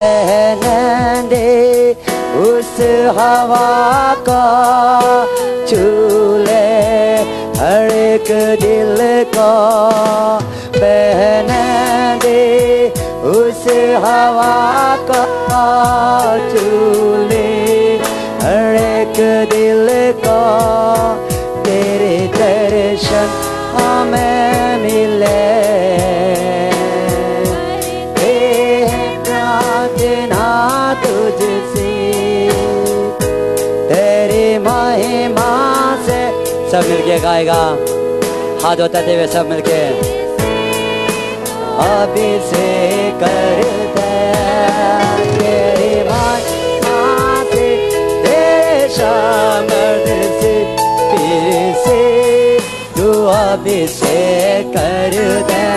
रहने दे उस हवा का चूले हर एक दिल का बहने दे उस हवा का चूले हर एक दिल का तेरे दर्शन हमें मिले तुझसे तेरी महिमा से सब मिलके गाएगा हाथ उठाते हुए सब मिलके अभिषेक कर दे तेरी महिमा से तेरे सामर्थ्य से फिर से तू अभिषेक कर दे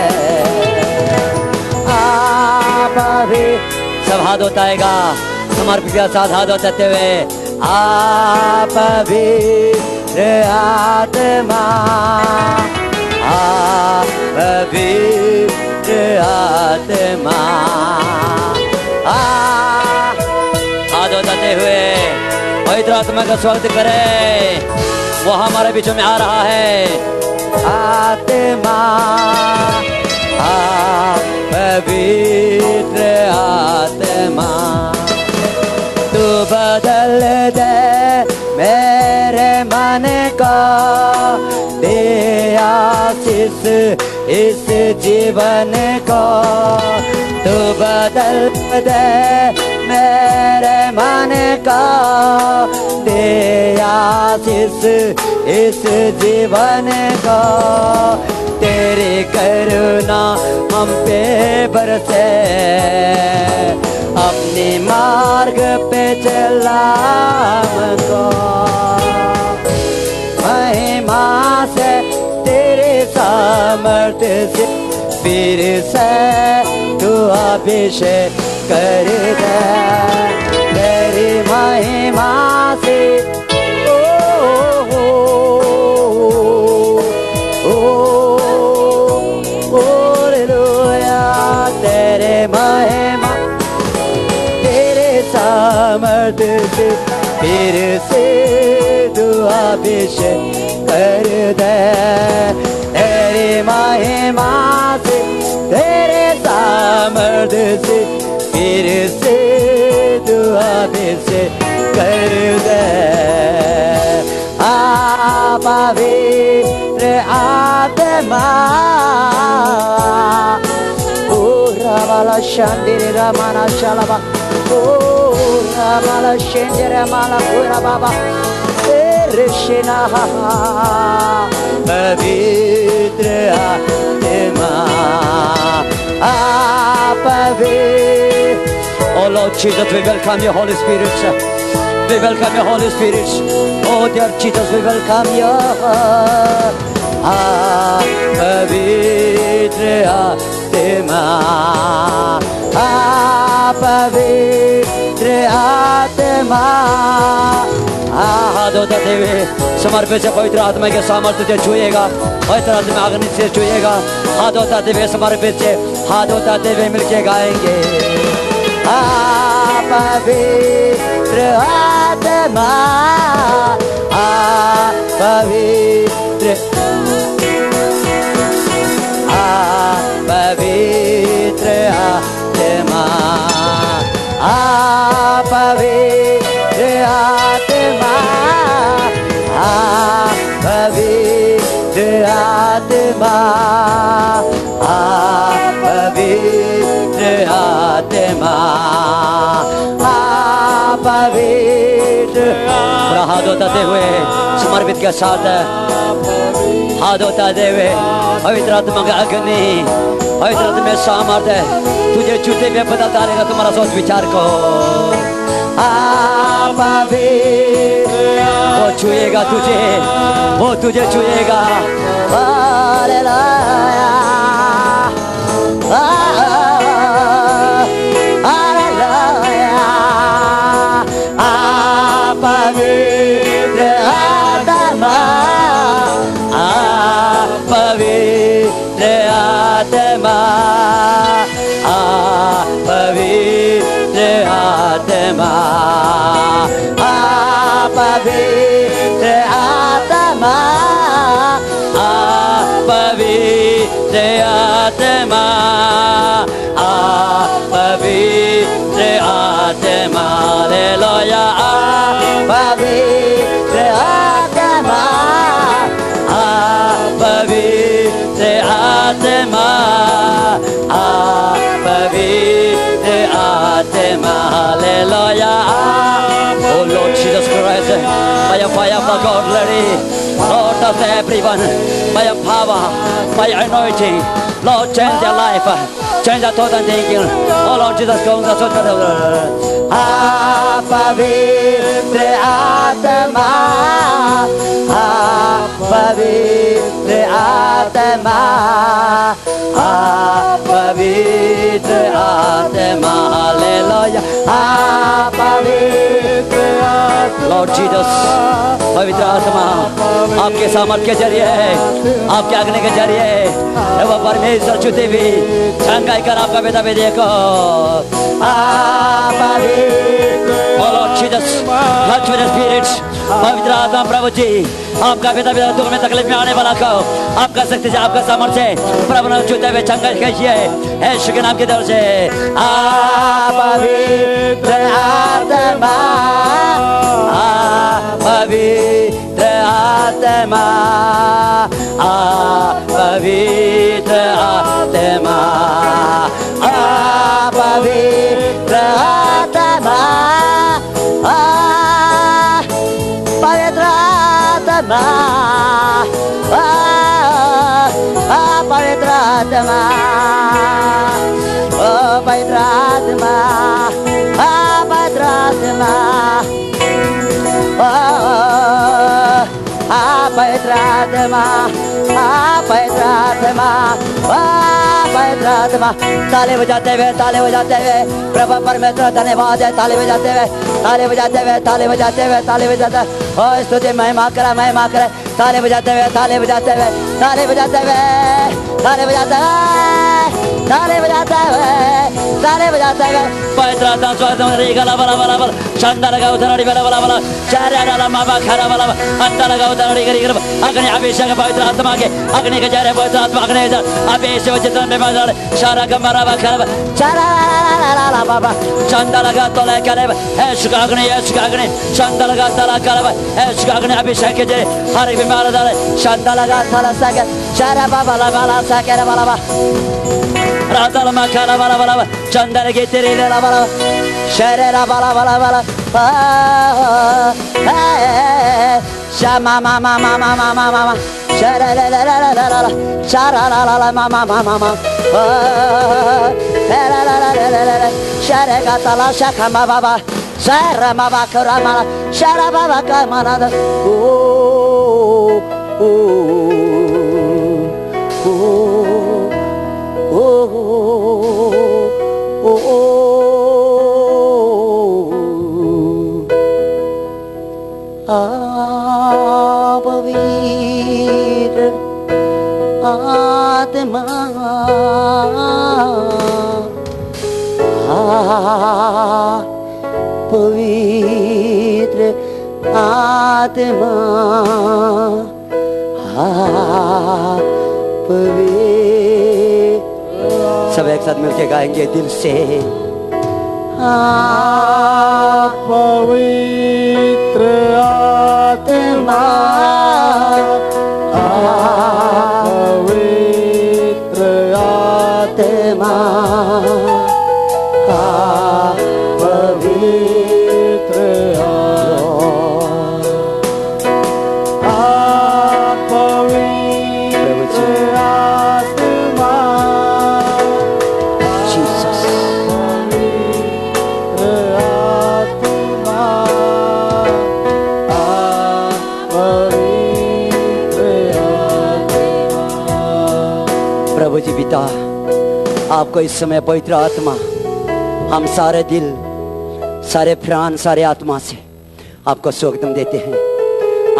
आप अभी सब हाथ उठाएगा समर्पित के साथ हाथ उठाते हुए आप पवित्र आत्मा आप पवित्र आत्मा हाथ उठाते हुए पवित्र आत्मा का स्वागत करें वो हमारे बीचों में आ रहा है आत्मा पवित्र आत्मा तू बदल दे मेरे मन का दे आशीष इस जीवन को तू बदल दे मेरे मन का दे आशीष इस जीवन को तेरी करुणा हम पे बरसे अपने मार्ग पे चला हमको महिमा से तेरे सामर्थ्य से फिर से तू अभिषेक कर दे तेरी महिमा से महिमा तेरे सामर्थ्य से फिर से तू अभिषेक कर दे तेरी महिमा से तेरे सामर्थ्य से फिर से तू अभिषेक कर दे आप पवित्र आत्मा Ramala Shandiri Ramana Shalaba Ramala Shandiri Ramala Pura Baba Rishina Pavitra Atma Oh Lord Jesus, we welcome your Holy Spirit. We welcome your Holy Spirit. Oh dear Jesus, we welcome you. Pavitra Atma पवित्र आत्मा हाथ उठाते हुए समर्पित से पवित्र आत्मा के सामर्थ्य से छुएगा पवित्र आत्मा अग्नि से छुएगा हाथ उठाते हुए समर्पित से हाथ उठाते हुए मिलके गाएंगे पवित्र आत्मा पवित्र पवित्र आत्मा पवित्र आत्मा पवित्र आत्मा पवित्र आत्मा पवित्र हाथ उठाते हुए समर्पित के साथ हाथ उठाते हुए पवित्र आत्मा का अग्नि पवित्र आत्मा में सामर्थ्य तुझे छूते हुए पता चलेगा तुम्हारा सोच विचार को वो छुएगा तुझे वो तुझे छुएगा पवित्र आत्मा पवित्र आत्मा पवित्र आत्मा पवित्र आत्मा पवित्र आत्मा पवित्र आत्मा हालेलुया पवित्र आत्मा पवित्र आत्मा पवित्र आत्मा hallelujah Oh Lord Jesus Christ, by your fire for God, Lord, Lord of everyone, by your power, by your anointing, Lord, change their life, change their thought and thinking. Oh Lord Jesus, go on the soul. पवित्र आत्मा पवित्र आत्मा पवित्र आत्मा hallelujah पवित्र Lord Jesus पवित्र आत्मा आपके सामर्थ के जरिए आपके आज्ञा के जरिए वो परमेश्वर छुते भी चंगाई कर आपका बेटा भी देखो Lord Jesus touch with spirit पवित्र आत्मा प्रभु जी आपका बेटा दुख में तकलीफ में आने वाला को आपका शक्ति से आपका सामर्थ्य से प्रभु ने छूते हुए चंगाई कीजिए यीशु के नाम की दर से पवित्र आत्मा पवित्र आत्मा पवित्र आत्मा पवित्र आत्मा पवित्र आत्मा पवित्र आत्मा पवित्र आत्मा पवित्र आत्मा पवित्र आत्मा पवित्र आत्मा पवित्र आत्मा ताली बजाते हुए प्रभु परमेश्वर धन्यवाद है ताली बजाते हुए ताली बजाते हुए ओ स्तुति महिमा करे ताली बजाते हुए पवित्र आत्मा स्वागतम गला बला बला बला चंदा लगा उधरड़ी बला बला बला चारे डाला माबा खरा बला अंता लगा उधरड़ी करी अग्नि अभिषेक पवित्र आत्मा के अग्नि के चारे पवित्र आत्मा अग्नि अभिषेक चित्तन में बाजार सारा कमरा खरा चारा ला बाबा चंदा लगा तोले करे ऐश का अग्नि चंदा लगा तला करे ऐश का अग्नि अभिषेक के जरिए हर एक बीमार डाले चंदा लगा तला सके चारा बाबा ला बाला सके बाला बा राता लमा खाना बाला बाला चंदन के तेरे ला बाला शेरे ला बाला बाला बाला श्यामा मामा मामा मामा मामा शेरे ला ला ला ला ला ला चारा ला ला ला मामा मामा मामा ला ला ला ला ला शेरे का तला शाखा मा बाबा शेरे मामा करा माला शेरा बाबा का माना ओ ओ पवित्र आत्मा पवित्र आत्मा सब एक साथ मिलके गाएंगे दिल से पवित्र आत्मा पवित्र आत्मा पवित्र प्रभु जी पिता आपको इस समय पवित्र आत्मा हम सारे दिल सारे प्राण सारे आत्मा से आपको स्वागतम देते हैं।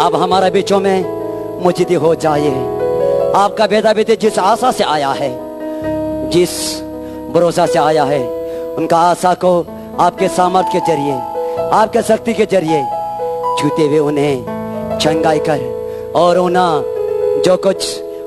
आप हमारे बीचों में मौजूद हो जाइए। आपका बेटा बेटे जिस आशा से आया है जिस भरोसा से आया है उनका आशा को आपके सामर्थ्य के जरिए, आपके शक्ति के जरिए छूते हुए उन्हें चंगाई कर, और उन्हें जो कुछ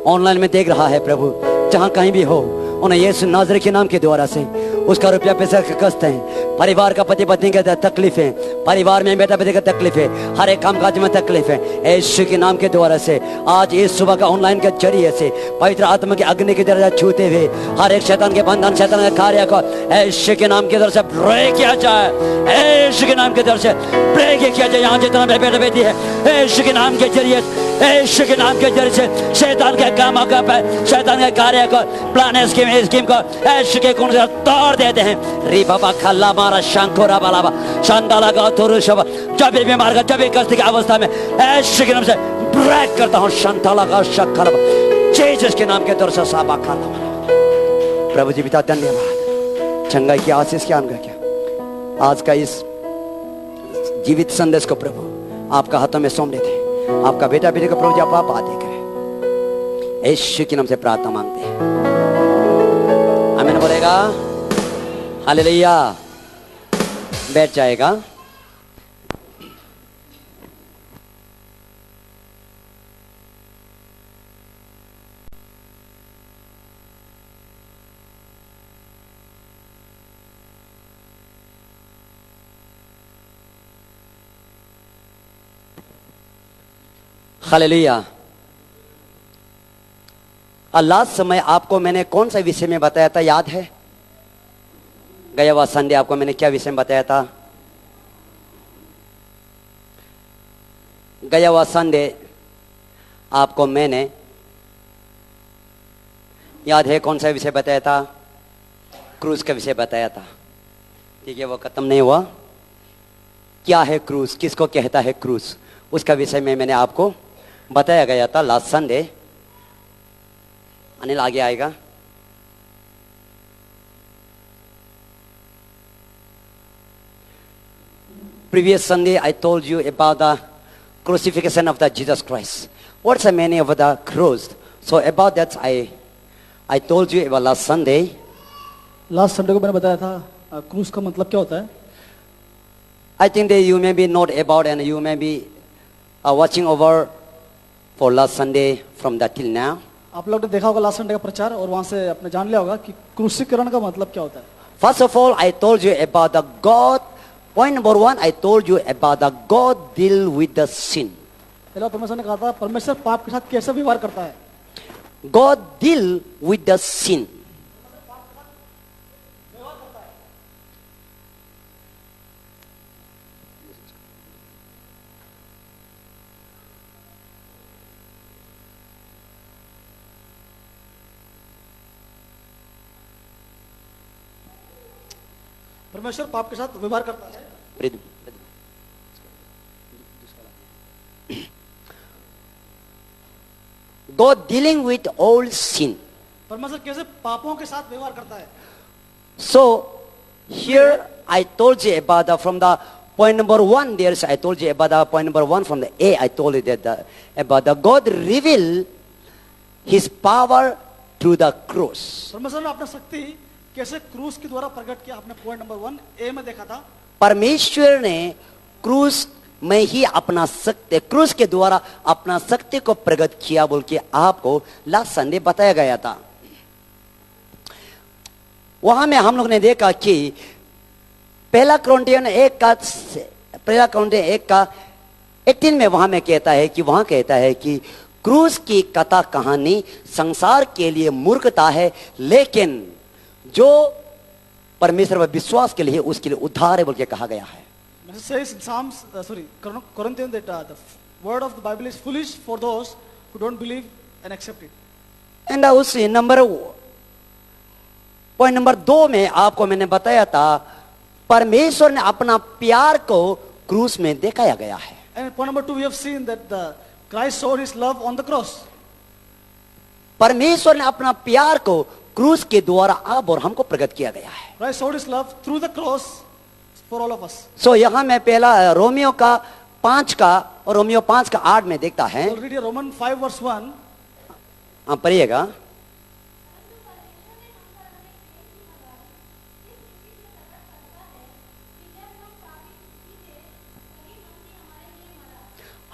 ऑनलाइन में देख रहा है प्रभु, जहां कहीं भी हो, उन्हें यीशु नाज़री के नाम के द्वारा से उसका रुपया पैसा का कष्ट है, परिवार का पति पत्नी का तकलीफ है, परिवार में बेटा बेटे का तकलीफ है, हर एक काम काज में तकलीफ है, यीशु के नाम के द्वारा से आज इस सुबह का ऑनलाइन के जरिए से पवित्र आत्मा के अग्नि की तरह छूते हुए हर एक शैतान के बंधन, शैतान के कार्य को यीशु के नाम के द्वारा से ब्रेक किया जाए, यीशु के नाम के द्वारा से ब्रेक किया जाए। यहाँ जितना मेरे बेटा बेटी है, यीशु के नाम के जरिए, यीशु के नाम के जरिए से शैतान के काम का, शैतान के कार्य को, प्लान स्कीम को यीशु के खून से तोड़ देते हैं। री बाबा खल्ला मारा शंकोरा बालाबा शांताला का तुरुशबा, जब भी बीमार का, जब भी कष्ट की अवस्था में यीशु के नाम से ब्रेक करता हूँ। शांताला का शक्कर जीसस के नाम के द्वारा से साबा खाला। प्रभु जी पिता धन्यवाद, चंगाई की आशीष की अनुग्रह किया। आज का इस जीवित संदेश को प्रभु आपका हाथों में सौंप देते हैं। आपका बेटा बेटे को प्रभु जी आप आदेश करें, यीशु के नाम से प्रार्थना मांगते हैं, आमीन बोलेगा। हालेलुया। बैठ जाएगा। हालेलुया। लास्ट समय आपको मैंने कौन सा विषय में बताया था, याद है? गया हुआ संडे आपको मैंने क्या विषय में बताया था? गया हुआ संडे आपको मैंने, याद है कौन सा विषय बताया था? क्रूज का विषय बताया था। ठीक है, वो खत्म नहीं हुआ। क्या है क्रूज, किसको कहता है क्रूज, उसका विषय में मैंने आपको बताया गया था लास्ट संडे। अनिल आगे आएगा। Previous Sunday I told you about the crucifixion of the Jesus Christ. What's the meaning of the cross? So about that I told you about last Sunday. Last Sunday को मैंने बताया था क्रूस का मतलब क्या होता है। I think that you may be not about and you may be watching over for last Sunday from that till now. आप लोग ने देखा होगा लास्ट संडे का प्रचार और वहां से आपने जान लिया होगा कि क्रूसीकरण का मतलब क्या होता है। First of all, I told you about the God. Point number one, I told you about the God deal with the sin. पहला परमेश्वर ने कहा था परमेश्वर पाप के साथ कैसे व्यवहार करता है। God deal with the sin. परमेश्वर पाप के साथ व्यवहार करता है। God dealing with all sin. परमेश्वर कैसे पापों के साथ व्यवहार करता है। So here I told you about from the point number one. There's I told you about the point number one from the A. I told you that about the God reveal His power through the cross. परमेश्वर ने अपना शक्ति कैसे क्रूस के द्वारा प्रकट किया, आपने पॉइंट नंबर 1 ए में देखा था। परमेश्वर ने क्रूस में ही अपना शक्ति, क्रूस के द्वारा अपना शक्ति को प्रकट किया बोल के आपको लास्ट संडे बताया गया था। वहां में हम लोग ने देखा कि पहला कोरिन्थियन 1 का 18 में वहां में कहता है कि वहां कहता है कि क्रूस की कथा कहानी संसार के लिए मूर्खता है, लेकिन जो परमेश्वर पर विश्वास के लिए उसके लिए उद्धार है बोल के कहा गया है। Says in Psalms, Corinthians that the word of the Bible is foolish for those who don't believe and accept it. And उस पॉइंट नंबर 2 में आपको मैंने बताया था परमेश्वर ने अपना प्यार को क्रूस में दिखाया गया है। And point number 2 we have seen that Christ showed his love on the cross. परमेश्वर ने अपना प्यार को क्रूस के द्वारा आप और हमको प्रकट किया गया है। Christ showed his love through the cross for all of us. So यहाँ मैं पहला रोमियो का 5 का और रोमियो 5 का 8 में देखता है। We'll read here Romans 5 verse 1. आप पढ़िएगा।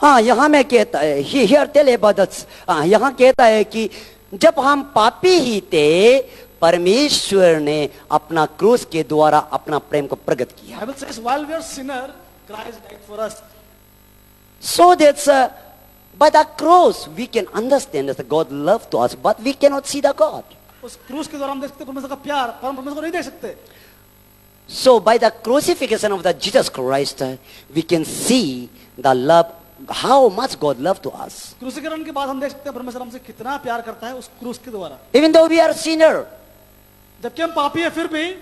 हाँ, यहाँ में कहता है, here tell about that, यहाँ कहता है कि जब हम पापी ही थे, परमेश्वर ने अपना क्रूस के द्वारा अपना प्रेम को प्रकट किया. Bible says, while we are sinner, Christ died for us. So that's by the cross we can understand that God loved to us, but we cannot see the God. उस क्रूस के द्वारा हम देख सकते हैं परमेश्वर का प्यार, पर हम परमेश्वर को नहीं देख सकते. So by the crucifixion of the Jesus Christ, we can see the love, how much God loved to us. क्रूसीकरण के बाद हम देख सकते हैं परमेश्वर हमसे कितना प्यार करता है उस क्रूस के द्वारा. Even though we are sinner, जबकि हम पापी है फिर भी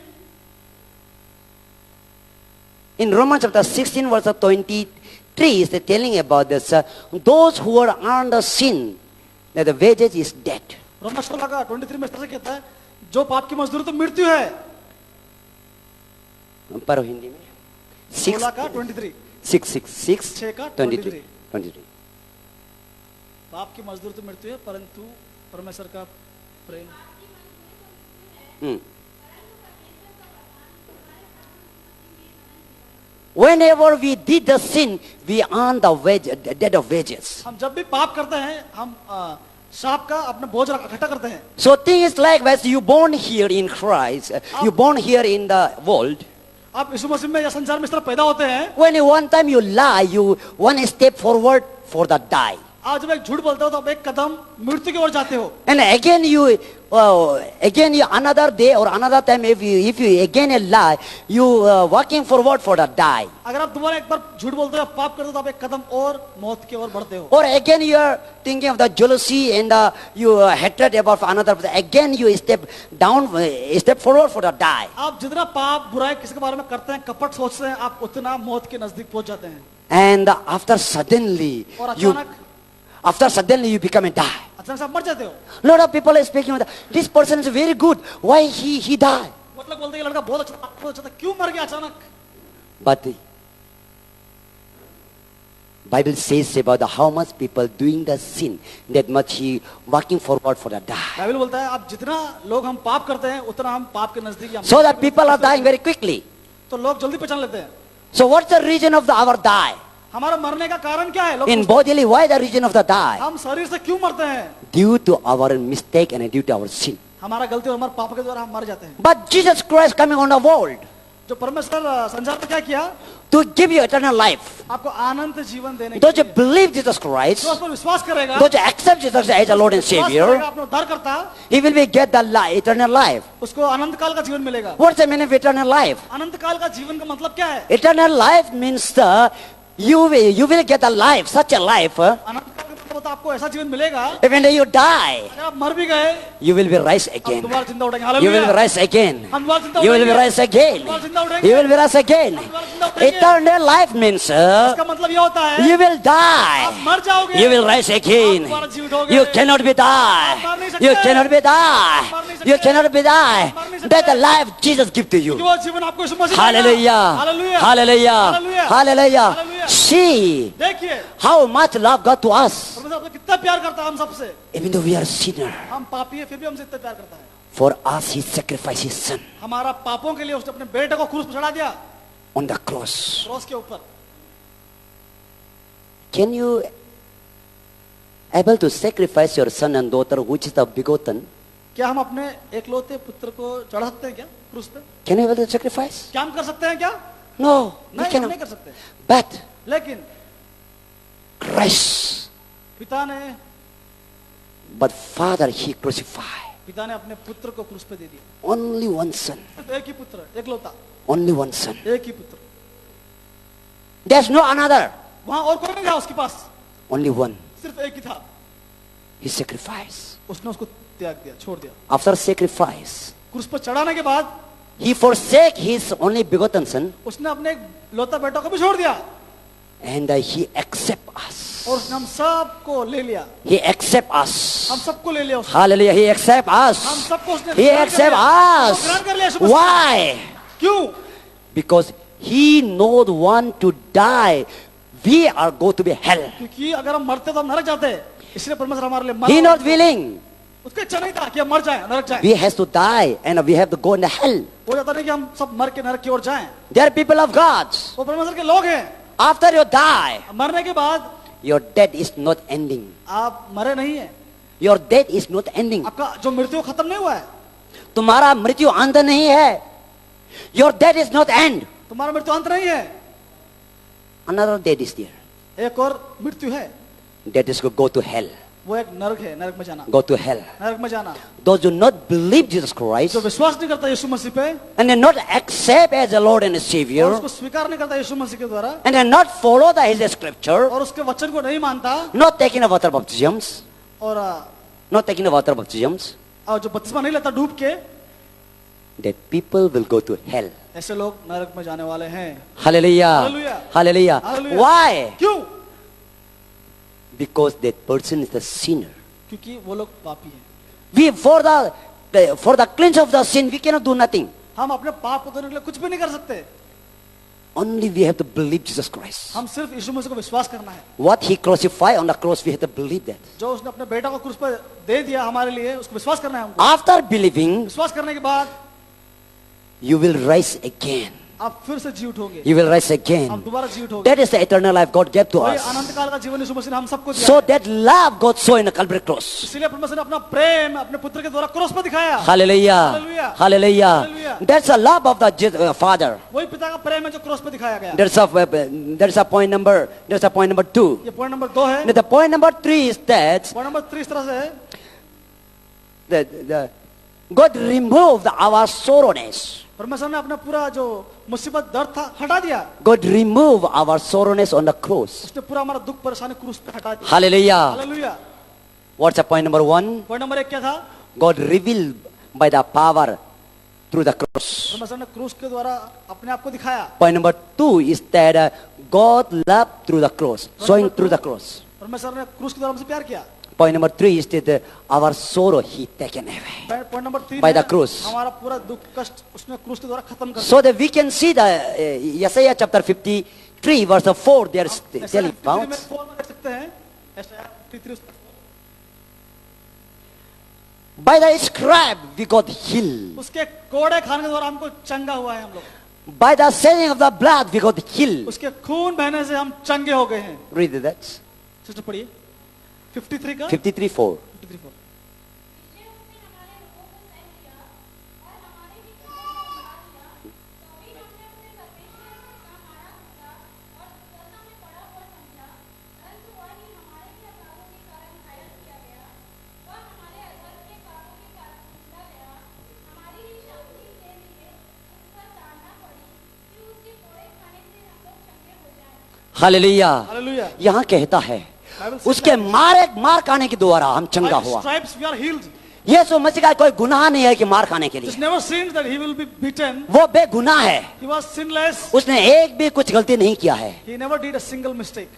in Romans chapter 16 verse 23 is telling about this, those who are under sin, that the wages is death. Roman 16 का 23 में इस तरह से कहता है, जो पाप की मजदूरी तो मृत्यु है. पढ़ो हिंदी में. 16 का 23. 6 का 23. पाप की मजदूरी तो मृत्यु है, परंतु परमेश्वर का प्रेम. Whenever we did the sin, we earn the wage, the debt of wages. हम जब भी पाप करते हैं, हम शाप का अपना बोझ इकट्ठा करते हैं. So thing is like as you born here in Christ, you born here in the world. आप यीशु मसीह में या संसार में इस तरह पैदा होते हैं. When you one time you lie, you one step forward for the die. आप जब एक झूठ बोलते हो तो आप एक कदम मृत्यु की ओर जाते हो. And again you another day or another time if you again a lie, you walking forward for the die. अगर आप दोबारा एक बार झूठ बोलते हो, पाप करते हो तो आप एक कदम और मौत की ओर बढ़ते हो. Or again you are thinking of the jealousy and you hatred about another person. Again you step down, step forward for the die. आप जितना पाप बुराई किसी के बारे में करते हैं, कपट सोचते हैं, आप उतना मौत के नजदीक पहुंच जाते हैं. And after suddenly और you अचानक become a die. अचानक से आप मर जाते हो. Lot of people are speaking about this person is very good. Why he died? मतलब बोलते हैं ये लड़का बहुत अच्छा था, क्यों मर गया अचानक? But the Bible says about how much people doing the sin, that much he walking forward for the die. Bible बोलता है आप जितना लोग हम पाप करते हैं उतना हम पाप के नजदीक या So that people are dying very quickly. तो लोग जल्दी पहचान लेते हैं. So what's the reason of our die? हमारा मरने का कारण क्या है? लोग In bodily, why the reason of the die? हम शरीर से क्यों मरते हैं? Due to our mistake and due to our sin. हमारा गलती और हमारे पाप के द्वारा हम मर जाते हैं. But Jesus Christ coming on the world जो परमेश्वर संसार में क्या किया? to give you eternal life. आपको अनंत जीवन देने के Those who लिए. believe Jesus Christ, जो उस पर विश्वास करेगा, those who accept Jesus as a Lord and विश्वास Savior, करेगा, अपना उद्धार करता, he will be get the eternal life. उसको अनंत काल का जीवन मिलेगा. What's the meaning of eternal life? अनंत काल का जीवन का मतलब क्या है? Eternal life means you will get a life, such a life. अनंत काल का मतलब आपको ऐसा जीवन मिलेगा. Even though you die, अगर आप मर भी गए, you will be rise आप again. दोबारा जिंदा उठेंगे. You will hallelujah. rise again. हम दोबारा जिंदा You will be उठेंगे. rise again. दोबारा जिंदा उठेंगे. You will be rise again. Eternal life means इसका मतलब ये होता है you will आप die. मर जाओगे. You will rise again. आप दोबारा जीवित होगे. You cannot be die. आप मर नहीं सकते. You cannot be die. आप मर नहीं सकते. You cannot be die. आप मर नहीं सकते. That the life Jesus give to you. कि वो जीवन आपको यीशु मसीह देगा. Hallelujah. Hallelujah. Hallelujah. Hallelujah. Hallelujah. Hallelujah. See देखिए how much love God to us. परमेश्वर आपको कितना प्यार करता है हम सबसे. Even though we are sinner, हम पापी है फिर भी हमसे इतना प्यार करता है. for us He sacrificed His Son हमारा पापों के लिए उसने अपने बेटे को क्रूस पर चढ़ा दिया. on the cross. क्रॉस के ऊपर. Can you able to sacrifice your son and daughter which is the begotten? क्या हम अपने एकलौते पुत्र को चढ़ा सकते हैं क्या क्रूस पे? Can you able to sacrifice? क्या हम कर सकते हैं क्या? No, we नहीं, हम cannot. नहीं कर सकते. But लेकिन Christ, पिता ने Father He crucified अपने पुत्र को क्रूस पे दे दिया. only one son, सिर्फ एक ही पुत्र, एकलौता, only one son. एक ही पुत्र. There's no another, वहां और कोई नहीं था उसके पास, only one. सिर्फ एक ही था. He sacrificed. उसने उसको त्याग दिया, छोड़ दिया. After sacrifice, क्रूस पर चढ़ाने के बाद He forsake His only begotten son, उसने अपने लौता बेटा को भी छोड़ दिया and He accept us. और उसने हम सबको ले लिया. He accept us. हम सबको ले लिया उसने. Hallelujah. He accept हम us. सबको उसने He ग्रहण कर accept लिया. us. उसको ग्रहण कर लिया यीशु मसीह ने. Why? क्यों? Because He not want to die. We are go to be hell. क्योंकि अगर हम मरते तो हम नरक जाते. इसलिए परमेश्वर हमारे लिए He मरा. not willing. उसका इच्छा नहीं था कि हम मर जाएं, नरक जाएं. We has to die and we have to go in the hell. हो जाता नहीं कि हम सब मर के नरक की ओर जाएं. They are people of God. वो परमेश्वर के लोग हैं. After you die, मरने के बाद your death is not ending. आप मरे नहीं है, Your death is not ending. आपका जो मृत्यु खत्म नहीं हुआ है, तुम्हारा मृत्यु अंत नहीं है. Your death is not end. तुम्हारा मृत्यु अंत नहीं है, Another death is there. एक और मृत्यु है, That is to go to hell. वो एक नरक है, नरक में जाना, Go to hell. नरक में जाना. Those who not believe Jesus Christ जो विश्वास नहीं करता यीशु मसीह पे and they not accept as the Lord and और Savior उसको स्वीकार नहीं करता यीशु मसीह के द्वारा and they not follow his scripture, और उसके वचन को नहीं मानता not taking the water baptisms, और not taking the water baptisms, जो बपतिस्मा नहीं लेता डूब के, that people will go to hell. ऐसे लोग नरक में जाने वाले हैं. Hallelujah. Hallelujah. Hallelujah. Hallelujah. Why? क्यों? Because that person is the sinner. क्योंकि वो लोग पापी हैं. We for the cleanse of the sin we cannot do nothing. हम अपने पाप को धोने के लिए कुछ भी नहीं कर सकते. Only we have to believe Jesus Christ. हम सिर्फ यीशु मसीह को विश्वास करना है. What he crucified on the cross, we have to believe that. जो उसने अपने बेटा को क्रूस पर दे दिया हमारे लिए, उसको विश्वास करना है हमको. After believing, विश्वास करने के बाद you will rise again. आप फिर से जी उठोगे. You will rise हम again. दोबारा जी उठोगे. That is the eternal life God gave to वही us. अनंत काल का जीवन यीशु मसीह ने हम सबको दिया. So है. that love God saw in the Calvary cross. इसीलिए परमेश्वर ने अपना प्रेम अपने पुत्र के द्वारा क्रूस पर दिखाया. Hallelujah. Hallelujah. Hallelujah. Hallelujah. That's the love of the Father. वही पिता का प्रेम है जो क्रूस पर दिखाया गया. That's a point number 2. ये पॉइंट नंबर 2 है. Now the point number 3 is that point number 3 इस तरह से है, the God removed our sorrowness. परमेश्वर ने अपना पूरा जो मुसीबत दर्द था हटा दिया. God removed our sorrowness on the cross. उसने पूरा हमारा दुख परेशानी क्रूस पे हटा दिया. Hallelujah. Hallelujah. What's the point number 1? Point number 1 क्या था? God revealed by the power through the cross. परमेश्वर ने क्रूस के द्वारा अपने आप को दिखाया. Point number 2 is that God loved through the cross, showing through the cross. परमेश्वर ने क्रूस के द्वारा हमसे प्यार किया. Point number 3 is that our sorrow He taken away. Point number 3 By the cross. हमारा पूरा दुख कष्ट उसने क्रूस के द्वारा खत्म कर दिया. So that we can see the Isaiah chapter 53 verse 4 there is telling about. में 4 में देख सकते हैं. ऐसा 53 By the scribe we got healed. उसके कोड़े खाने के द्वारा हमको चंगा हुआ है हम लोग. By the shedding of the blood we got healed. उसके खून बहने से हम चंगे हो गए हैं. Read that. सिस्टर पढ़िए 53 का 53:4. 53 Hallelujah. हालेलुया. यहाँ कहता है उसके मार खाने के द्वारा हम चंगा By हुआ. stripes we are healed. यीशु मसीह का कोई गुनाह नहीं है कि मार खाने के It's लिए. never sinned that he will be beaten. वो बेगुनाह है. He was sinless. उसने एक भी कुछ गलती नहीं किया है. He never did a single mistake.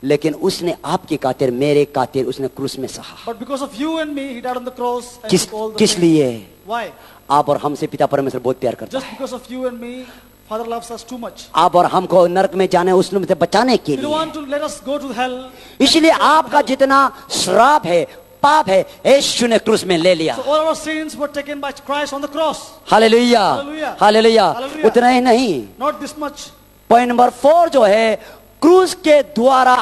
लेकिन उसने आपके खातिर मेरे खातिर उसने क्रूस में सहा. But because of you and me, he died on the cross. And किस took all the किस pain. लिए? Why? आप और हमसे पिता परमेश्वर बहुत प्यार करता Just है. because of you and me, Father loves us too much. आप और हमको नरक में जाने उसने से बचाने के He don't लिए. want to let us go to hell. इसलिए आपका जितना श्राप है पाप है यीशु ने क्रूस में ले लिया. So all our sins were taken by Christ on the cross. Hallelujah. Hallelujah. Hallelujah. Hallelujah. उतना ही नहीं. Not this much. Point number 4 जो है क्रूस के द्वारा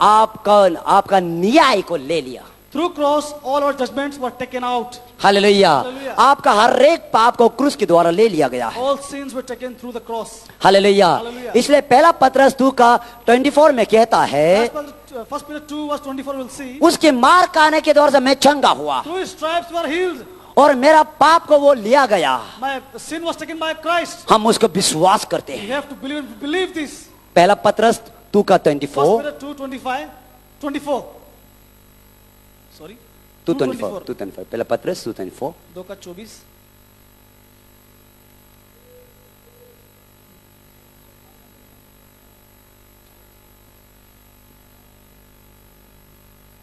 आपका न्याय को ले लिया. Through cross, all our judgments were taken out. Hallelujah. Hallelujah. आपका हर एक पाप को क्रूस के द्वारा ले लिया गया है. All sins were taken through the cross. Hallelujah. Hallelujah. इसलिए पहला पत्रस 2 का 24 में कहता है First Peter 2 verse 24 we'll see. उसके मार खाने के द्वारा से मैं चंगा हुआ Through his stripes we are healed. और मेरा पाप को वो लिया गया. My sin was taken by Christ. हम उसको विश्वास करते We हैं. have to believe this. पहला पत्रस 2 का 24 First Peter 2:24. Sorry. 2:24 पहला पत्रस 2:24 2 का 24.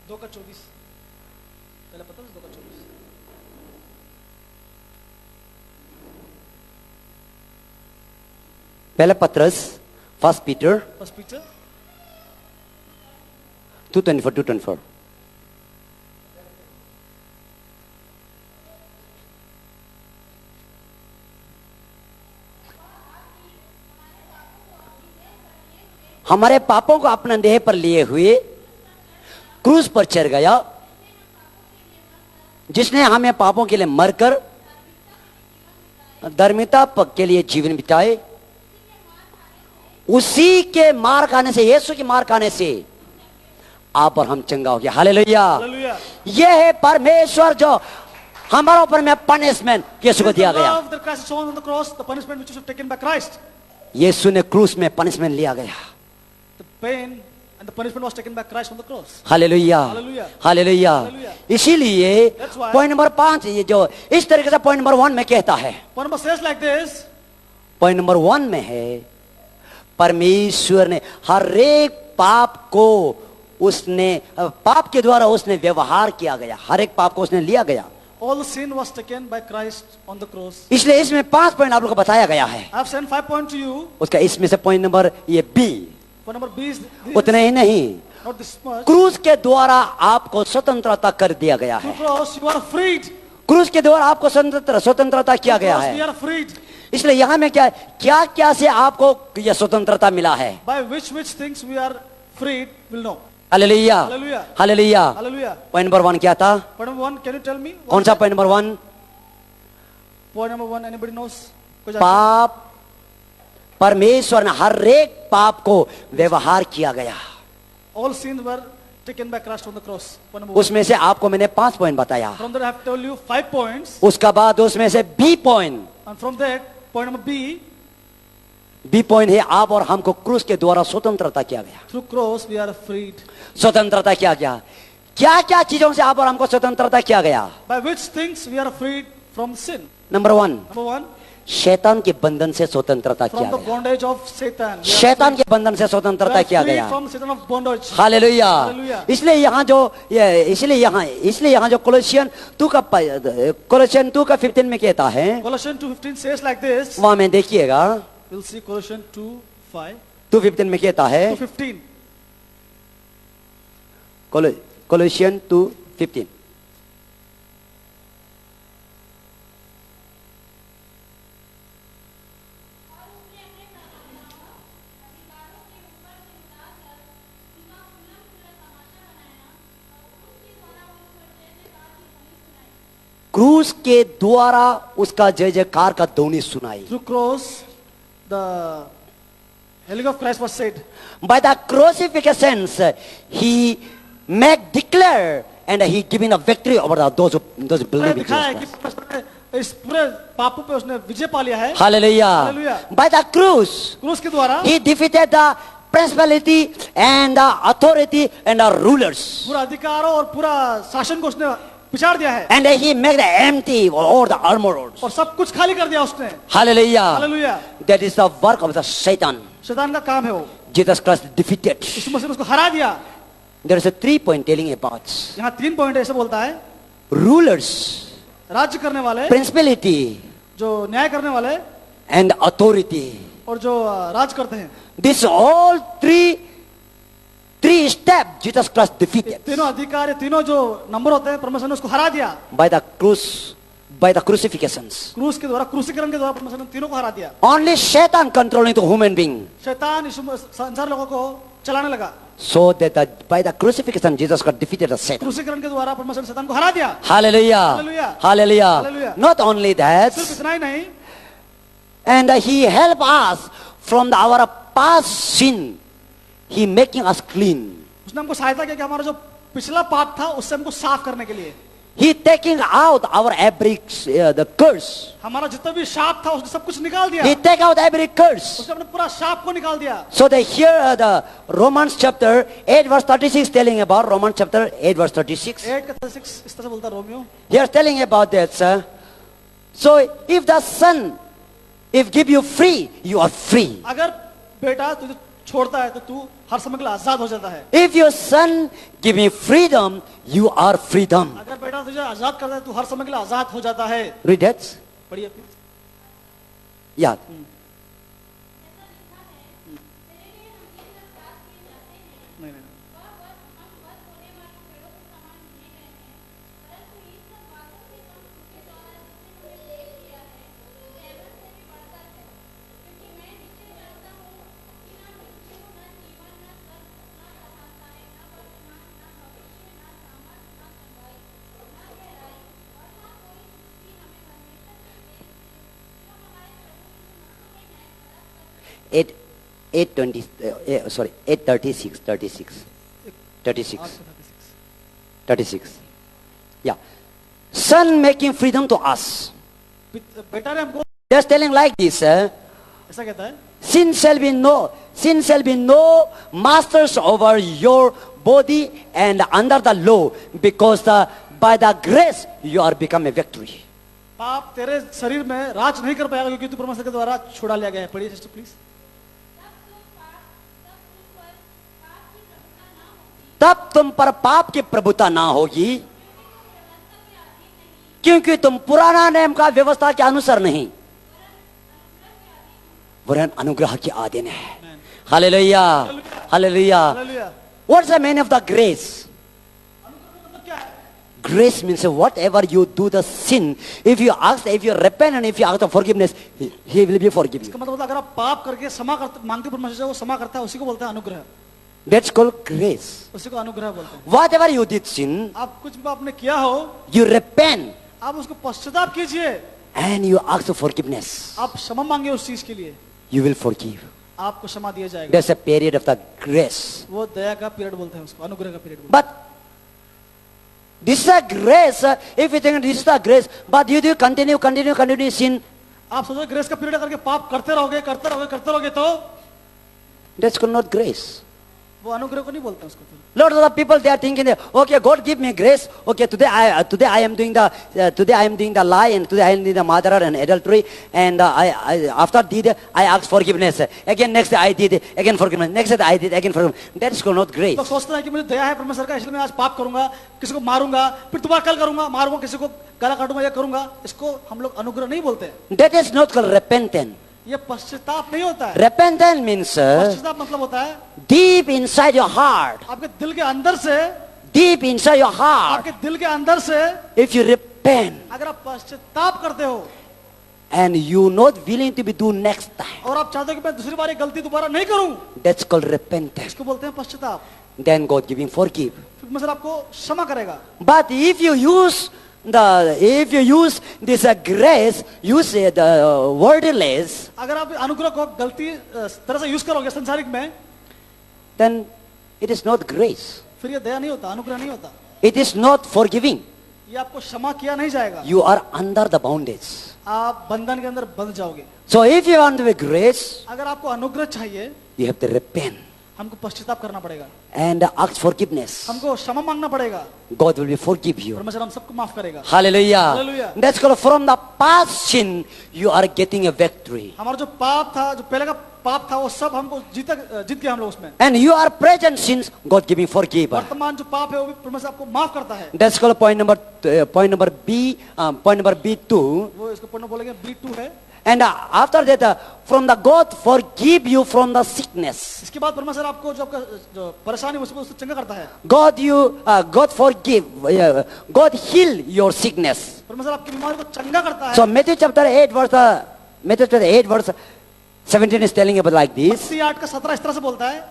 दो का 24 पहला पता है 2 का 24. पहला पत्रस फर्स्ट पीटर First Peter 2:24 हमारे पापों को अपने देह पर लिए हुए क्रूस पर चढ़ गया, जिसने हमें पापों के लिए मरकर धार्मिकता के लिए जीवन बिताए। उसी के मार खाने से, यीशु की मार खाने से आप और हम चंगा हो गया। हालेलुया। Hallelujah. यह है परमेश्वर जो हमारे ऊपर में पनिशमेंट यीशु को दिया The गया। love that Christ has shown on the cross, the punishment which was taken by Christ. यीशु ने क्रूस में पनिशमेंट लिया गया। The pain and the punishment was taken by Christ on the cross. Hallelujah, Hallelujah. Hallelujah. Hallelujah. इसीलिए That's why- point number 5 ये जो इस तरीके से पॉइंट नंबर 1 में कहता है, One number says like this, point number 1 में है परमेश्वर ने हर एक पाप को उसने पाप के द्वारा उसने व्यवहार किया गया, हर एक पाप को उसने लिया गया। all the sin was taken by Christ on the cross. इसलिए इसमें 5 पॉइंट आप लोग को बताया गया है। I have sent 5 points to you. उसका इसमें से पॉइंट नंबर ये B, Point number B is this, उतने ही नहीं, not this much. क्रूस के द्वारा आपको स्वतंत्रता कर दिया गया Through है। cross you are freed. क्रूस के द्वारा आपको स्वतंत्रता किया गया Cross we है। are freed. इसलिए यहाँ में क्या क्या से आपको यह स्वतंत्रता मिला है। By which things we are freed, we'll know. Hallelujah, Hallelujah. Hallelujah. Hallelujah. Point number 1 क्या था? Point number 1, can you tell me? कौन सा point number 1? Point number 1, anybody knows? कोई जानता है? पाप, परमेश्वर ने हर एक पाप को व्यवहार किया गया। All sins were taken by Christ on the cross. Point number 1. उसमें से आपको मैंने 5 पॉइंट बताया। From that I have told you 5 points. उसका बाद उसमें से B point, And from that, point number B, B point है आप और हमको क्रूस के द्वारा स्वतंत्रता किया गया। through cross we are freed. स्वतंत्रता किया गया। क्या क्या चीजों से आप और हमको स्वतंत्रता किया गया? By which things we are freed from sin? Number 1, Number 1, शैतान के बंधन से स्वतंत्रता किया from the गया। bondage of Satan. We are शैतान freed. के बंधन से We स्वतंत्रता are किया freed गया। from Satan of bondage. Hallelujah. Hallelujah. इसलिए यहाँ जो कोलोसियन 2 का 15 में कहता है, Colossians 2:15 says like this. वहां में देखिएगा, We'll see Colossians 2:5 2:15 में कहता है, to 15. कोलोसियन 2:15, क्रूस के द्वारा उसका जय जयकार का ध्वनि सुनाई। Through cross, the healing of Christ was said. By the crucifixions, he make declare and he giving a victory over those believing. दिखाया है कि परमेश्वर ने इस पूरे पापों पे उसने विजय पा लिया है। Hallelujah. Hallelujah. By the cross, क्रूस के द्वारा he defeated the principality and the authority and the rulers. पूरा अधिकारों और पूरा शासन को उसने पिछाड़ दिया है And he made empty all the armor. और सब कुछ खाली कर दिया उसने। Hallelujah. Hallelujah. That is the work of the Satan. शैतान का काम है वो। Jesus Christ defeated. यीशु मसीह ने उसको हरा दिया। There is a 3 point telling about यहाँ 3 पॉइंट ऐसे बोलता है, rulers, राज्य करने वाले, principality जो न्याय करने वाले and authority. और जो राज करते हैं। This all three steps Jesus Christ defeated तीनों अधिकार, तीनों जो नंबर होते हैं, परमेश्वर ने उसको हरा दिया। by the cross, by the crucifixions. क्रूस के द्वारा, क्रूसीकरण के द्वारा परमेश्वर ने तीनों को हरा दिया। Only Satan controlling the human being. शैतान संसार लोगों को चलाने लगा। So that by the crucifixion Jesus Christ defeated the Satan. क्रूसीकरण के द्वारा परमेश्वर ने शैतान को हरा दिया। Hallelujah. Hallelujah. Hallelujah. Hallelujah. Not only that, सिर्फ इतना ही नहीं, and he help us from our past sin. He making us clean. उसने हमको सहायता किया कि हमारा जो पिछला पाप था उससे हमको साफ करने के लिए। He taking out our every the curse. हमारा जितना भी शाप था उसने सब कुछ निकाल दिया। He take out every curse. उसने अपने पूरा शाप को निकाल दिया। So they hear the Romans chapter 8 verse 36 telling about Romans chapter 8 verse 36. 8 का 36 इस तरह से बोलता है Romeo. He is telling about that, sir. So if the Son, if give you free, you are free. अगर बेटा तुझे छोड़ता है तो तू हर समय के लिए आजाद हो जाता है। If your Son give me freedom, you are freedom. अगर बेटा तुझे आजाद करता है तू हर समय के लिए आजाद हो जाता है। Read that. पढ़िए प्लीज। Yeah. नहीं नहीं 36. Yeah. Son making freedom to us. बेटा ने हमको Just telling like this, ऐसा कहता है, sin shall be no masters over your body and under the law, because by the grace you are become a victory. पाप तेरे शरीर में राज नहीं कर पाएगा क्योंकि तू परमेश्वर के द्वारा छुड़ा लिया गया है। पढ़िए सिस्टर प्लीज। तब तुम पर पाप की प्रभुता ना होगी, क्योंकि तुम पुराना नियम का व्यवस्था के अनुसार नहीं, वरन अनुग्रह के अधीन है। Hallelujah, hallelujah. Hallelujah. What's the meaning of the grace? मतलब क्या है? Grace means whatever you do the sin, if you repent and if you ask for forgiveness, he will be forgive you. इसका मतलब अगर आप पाप करके क्षमा करते मांगते परमेश्वर से, वो क्षमा करता है, उसी को बोलते हैं अनुग्रह। That's called grace. उसी को अनुग्रह बोलते हैं। Whatever you did sin, आप कुछ भी आपने किया हो, you repent आप उसको पश्चाताप कीजिए, and you ask for forgiveness, आप क्षमा मांगे उस चीज के लिए, you will forgive. आपको क्षमा दिया जाएगा। That's a period of the grace. वो दया का पीरियड बोलते हैं उसको, अनुग्रह का period. But this is a grace. If you think this is the grace, but you do continue sin, आप सोचो ग्रेस का पीरियड करके पाप करते रहोगे तो that's called not grace. वो अनुग्रह को नहीं बोलते हैं उसको। फिर Lot of the people, they are thinking that, okay, God give me grace. Okay, today I am doing the lie, and today I am doing the murder and adultery, and after did I ask forgiveness. Again next day I did again forgiveness. Next day I did again forgiveness. That is called not grace. तो सोचते हैं कि मुझे दया है परमेश्वर का, इसलिए मैं आज पाप करूंगा, किसी को मारूंगा, फिर दोबारा कल करूंगा, मारूंगा किसी को, गला काटूंगा, या करूंगा। इसको हम लोग अनुग्रह नहीं बोलते हैं। That is not called repentance. ये पश्चाताप नहीं होता है। Repentance means पश्चाताप मतलब होता है deep inside your heart. आपके दिल के अंदर से, Deep inside your heart. आपके दिल के अंदर से If you repent अगर आप पश्चाताप करते हो and you not willing to be do next time, और आप चाहते हो कि मैं दूसरी बार ये गलती दोबारा नहीं करूं, that's called repentance. इसको बोलते हैं पश्चाताप। Then God giving forgive. फिर परमेश्वर आपको क्षमा करेगा। But if you use this grace, use the wordless, अगर आप अनुग्रह को गलती तरह से यूज करोगे संसारिक में, then it is not grace. फिर ये दया नहीं होता, अनुग्रह नहीं होता। It is not forgiving. ये आपको क्षमा किया नहीं जाएगा, You are under the bondage. आप बंधन के अंदर बंध जाओगे। So if you want to be grace, अगर आपको अनुग्रह चाहिए, you have to repent हमको पश्चाताप करना पड़ेगा, and ask forgiveness. हमको क्षमा मांगना पड़ेगा। God will be forgive you. परमेश्वर हम सबको माफ करेगा। Hallelujah. Hallelujah. That's called from the past sin, you are getting a victory. हमारा जो पाप था, जो पहले का पाप था, वो सब हमको जीत गए हम लोग उसमें। And you are present sins, God giving forgive. वर्तमान जो पाप है वो भी परमेश्वर आपको माफ करता है। That's called point number B2. वो इसको पढ़ना बोलेंगे B2 है। And after that, from the God forgive you from the sickness. इसके बाद परमेश्वर आपको जो आपका जो परेशानी उसको चंगा करता है। God forgive, God heal your sickness. परमेश्वर आपकी बीमारी को चंगा करता है। So Matthew chapter 8 verse 17 is telling about like this. मत्ती 8 का 17 इस तरह से बोलता है,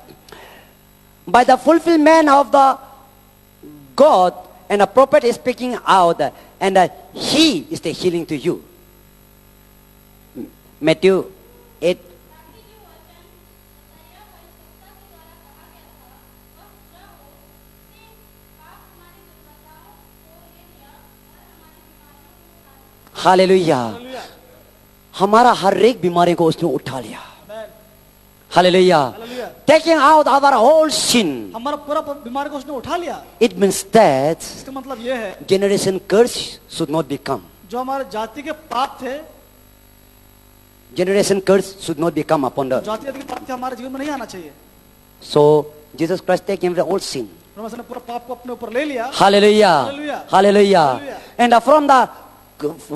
By the fulfillment of the God, and a prophet is speaking out, and he is the healing to you. Matthew 8. Hallelujah. हमारा हर एक बीमारी को उसने उठा लिया। Hallelujah. Hallelujah. Taking out our whole sin. हमारा पूरा बीमारी को उसने उठा लिया। It means that इसका मतलब ये है, generation curse should not become. जो हमारे जाति के पाप थे, Generation curse should not become upon the. जाति के पाप थे, हमारे जीवन में नहीं आना चाहिए। So Jesus Christ taking the whole sin. परमेश्वर ने पूरा पाप को अपने ऊपर ले लिया। Hallelujah. Hallelujah. Hallelujah. Hallelujah. And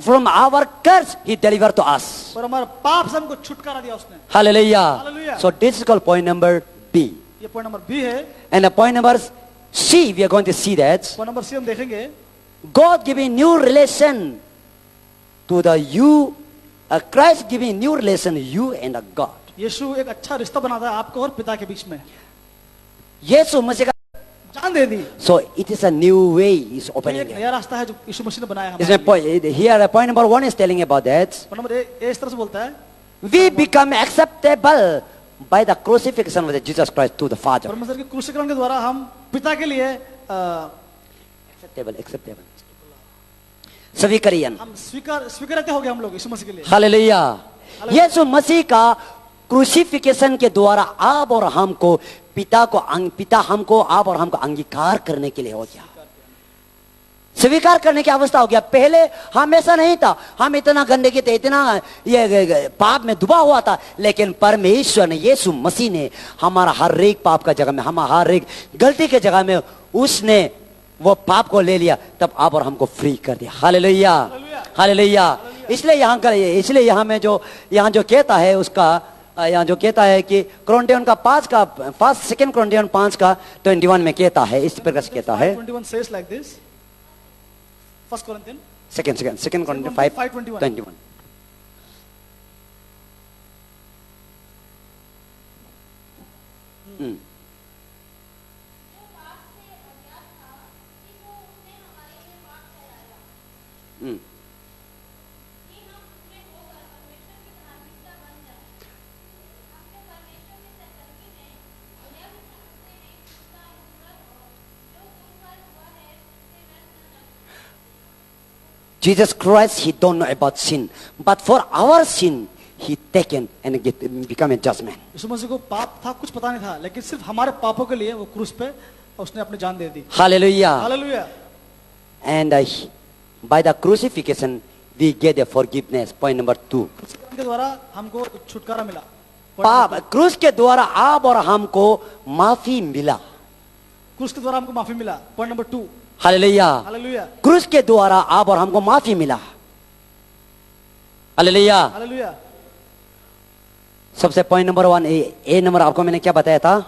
from our curse he delivered to us. और हमारे पाप से हमको छुटकारा दिया उसने। Hallelujah. Hallelujah. So this is called point number B. ये पॉइंट नंबर बी है। And the point number C, we are going to see that point number C हम देखेंगे, God giving new relation to Christ giving new relation you and God. यीशु एक अच्छा रिश्ता बनाता है आपको और पिता के बीच में। यीशु मसीह का जान दे दी। So it is a new way is ये opening. एक नया रास्ता है जो यीशु मसीह ने बनाया हमारे Isn't लिए। it here point number 1 is telling about that. Point number A इस तरह से बोलता है, We become acceptable by the crucifixion of Jesus Christ to the Father. परमेश्वर के क्रूसीकरण के द्वारा हम पिता के लिए Acceptable. स्वीकार्य. हम स्वीकार्यता हो गए हम लोग यीशु मसीह के लिए. हालेलुया. यीशु मसीह का क्रूसिफिकेशन के द्वारा आप और हमको पिता हमको आप और हमको अंगीकार करने के लिए हो गया, स्वीकार करने की अवस्था हो गया. पहले हम ऐसा नहीं था, हम इतना गंदगी थे, इतना ये पाप में डूबा हुआ था, लेकिन परमेश्वर ने, यीशु मसीह ने हमारा हर एक पाप का जगह में, हमारा हर एक गलती के जगह में उसने वो पाप को ले लिया, तब आप और हमको फ्री कर दिया. हालेलुया. हालेलुया. इसलिए यहाँ में जो यहाँ जो कहता है उसका, यहाँ जो कहता है कि कोरिन्थियन का 2 कोरिन्थियन 5 का 21 में कहता है, इस प्रकार से कहता है. 21 says like this. 1 Corinthians 2 Corinthians 5:21. Jesus Christ, he don't know about sin, but for our sin, he taken and become a judgment. यीशु मसीह को पाप था, कुछ पता नहीं था, लेकिन सिर्फ हमारे पापों के लिए वो क्रूस पे उसने अपनी जान दे दी. Hallelujah. Hallelujah. And by the crucifixion, we get a forgiveness. Point number 2. क्रूसीकरण के द्वारा हमको छुटकारा मिला. पाप क्रूस के द्वारा आप और हमको माफी मिला. क्रूस के द्वारा हमको माफी मिला. Point number 2. हालेलुया. हालेलुया. क्रूस के द्वारा आप और हमको माफी मिला. हालेलुया. हालेलुया. सबसे पॉइंट नंबर 1, ए नंबर आपको मैंने क्या बताया था?